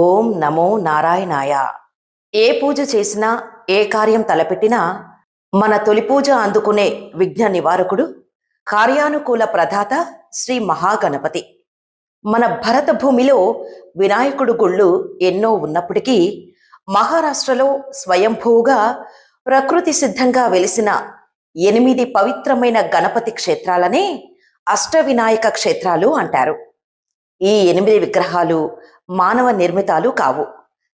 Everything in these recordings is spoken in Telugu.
ఓం నమో నారాయణాయ. ఏ పూజ చేసినా, ఏ కార్యం తలపెట్టినా మన తొలి పూజ అందుకునే విఘ్న నివారకుడు, కార్యానుకూల ప్రదాత శ్రీ మహాగణపతి. మన భరత భూమిలో వినాయకుడు గుళ్ళు ఎన్నో ఉన్నప్పటికీ మహారాష్ట్రలో స్వయంభూగా ప్రకృతి సిద్ధంగా వెలిసిన 8 పవిత్రమైన గణపతి క్షేత్రాలనే అష్టవినాయక క్షేత్రాలు అంటారు. ఈ 8 విగ్రహాలు మానవ నిర్మితాలు కావు.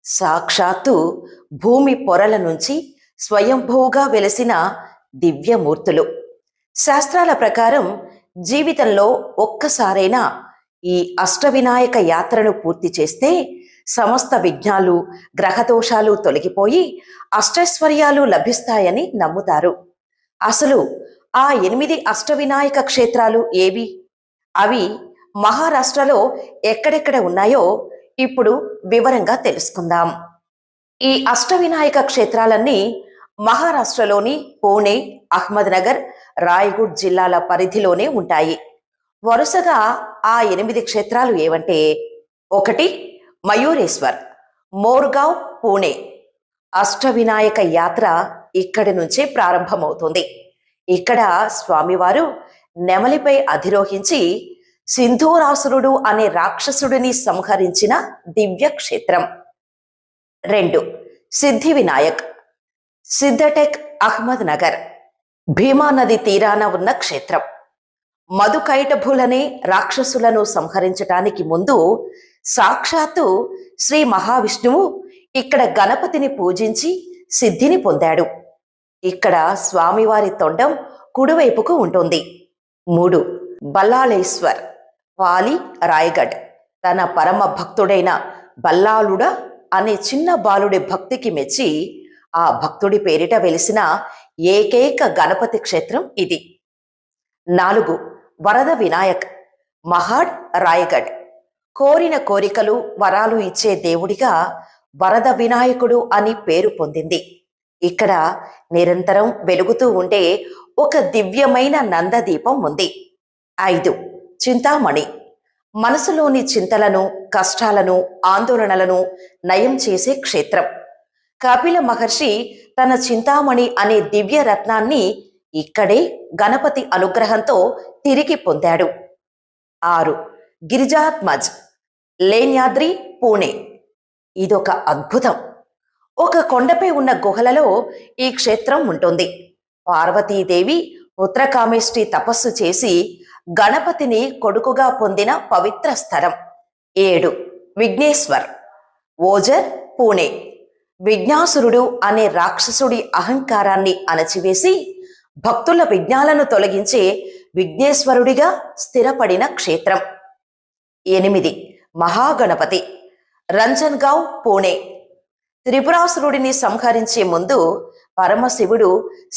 సాక్షాత్తు భూమి పొరల నుంచి స్వయంభూగా వెలిసిన దివ్యమూర్తులు. శాస్త్రాల ప్రకారం జీవితంలో ఒక్కసారైనా ఈ అష్టవినాయక యాత్రను పూర్తి చేస్తే సమస్త విఘ్నాలు, గ్రహదోషాలు తొలగిపోయి అష్టైశ్వర్యాలు లభిస్తాయని నమ్ముతారు. అసలు ఆ 8 అష్టవినాయక క్షేత్రాలు ఏవి? అవి మహారాష్ట్రలో ఎక్కడెక్కడ ఉన్నాయో ఇప్పుడు వివరంగా తెలుసుకుందాం. ఈ అష్టవినాయక క్షేత్రాలన్నీ మహారాష్ట్రలోని పూణే, అహ్మద్నగర్, రాయ్గఢ్ జిల్లాల పరిధిలోనే ఉంటాయి. వరుసగా ఆ 8 క్షేత్రాలు ఏవంటే: 1 మయూరేశ్వర్, మోర్గావ్, పూణే. అష్టవినాయక యాత్ర ఇక్కడి నుంచే ప్రారంభమవుతుంది. ఇక్కడ స్వామివారు నెమలిపై అధిరోహించి సింధూరాసురుడు అనే రాక్షసుడిని సంహరించిన దివ్య క్షేత్రం. 2 సిద్ధి వినాయక్, సిద్ధటెక్, అహ్మద్ నగర్. భీమా నది తీరాన ఉన్న క్షేత్రం. మధుకైటభులనే రాక్షసులను సంహరించటానికి ముందు సాక్షాత్తు శ్రీ మహావిష్ణువు ఇక్కడ గణపతిని పూజించి సిద్ధిని పొందాడు. ఇక్కడ స్వామివారి తొండం కుడివైపుకు ఉంటుంది. 3 బల్లాళేశ్వర్, పాలి, రాయగఢ్. తన పరమ భక్తుడైన బల్లాళుడ అనే చిన్న బాలుడి భక్తికి మెచ్చి ఆ భక్తుడి పేరిట వెలిసిన ఏకైక గణపతి క్షేత్రం ఇది. 4 వరద వినాయక్, మహాడ్, రాయగఢ్. కోరిన కోరికలు, వరాలు ఇచ్చే దేవుడిగా వరద వినాయకుడు అని పేరు పొందింది. ఇక్కడ నిరంతరం వెలుగుతూ ఉండే ఒక దివ్యమైన నందదీపం ఉంది. 5 చింతామణి, మనసులోని చింతలను, కష్టాలను, ఆందోళనలను నయం చేసే క్షేత్రం. కపిల మహర్షి తన చింతామణి అనే దివ్య రత్నాన్ని ఇక్కడే గణపతి అనుగ్రహంతో తిరిగి పొందాడు. 6 గిరిజాత్మజ్, లేన్యాద్రి, పూణే. ఇదొక అద్భుతం. ఒక కొండపై ఉన్న గుహలలో ఈ క్షేత్రం ఉంటుంది. పార్వతీదేవి పుత్రకామేష్టి తపస్సు చేసి గణపతిని కొడుకుగా పొందిన పవిత్ర స్థలం. 7 విఘ్నేశ్వర్, ఓజర్, పూణే. విఘ్నాసురుడు అనే రాక్షసుడి అహంకారాన్ని అణచివేసి భక్తుల విఘ్నాలను తొలగించే విఘ్నేశ్వరుడిగా స్థిరపడిన క్షేత్రం. 8 మహాగణపతి, రంజన్గావ్, పూణే. త్రిపురాసురుడిని సంహరించే ముందు పరమశివుడు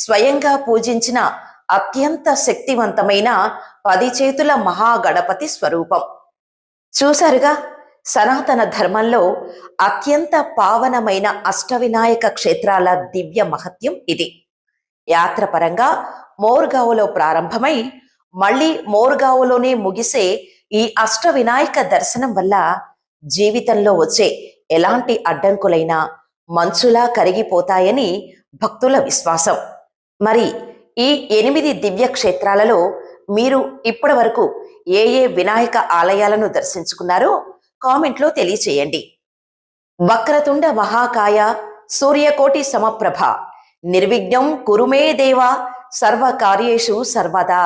స్వయంగా పూజించిన అత్యంత శక్తివంతమైన 10 చేతుల మహాగణపతి స్వరూపం. చూశారుగా, సనాతన ధర్మంలో అత్యంత పావనమైన అష్టవినాయక క్షేత్రాల దివ్య మహత్యం ఇది. యాత్రపరంగా మోర్గావులో ప్రారంభమై మళ్ళీ మోర్గావులోనే ముగిసే ఈ అష్టవినాయక దర్శనం వల్ల జీవితంలో వచ్చే ఎలాంటి అడ్డంకులైనా మంచులా కరిగిపోతాయని భక్తుల విశ్వాసం. మరి ఈ 8 దివ్య క్షేత్రాలలో మీరు ఇప్పటి వరకు ఏ ఏ వినాయక ఆలయాలను దర్శించుకున్నారో కామెంట్లో తెలియచేయండి. వక్రతుండ మహాకాయ, సూర్యకోటి సమప్రభ, నిర్విఘ్నం కురుమే దేవా, సర్వకార్యేషు సర్వదా.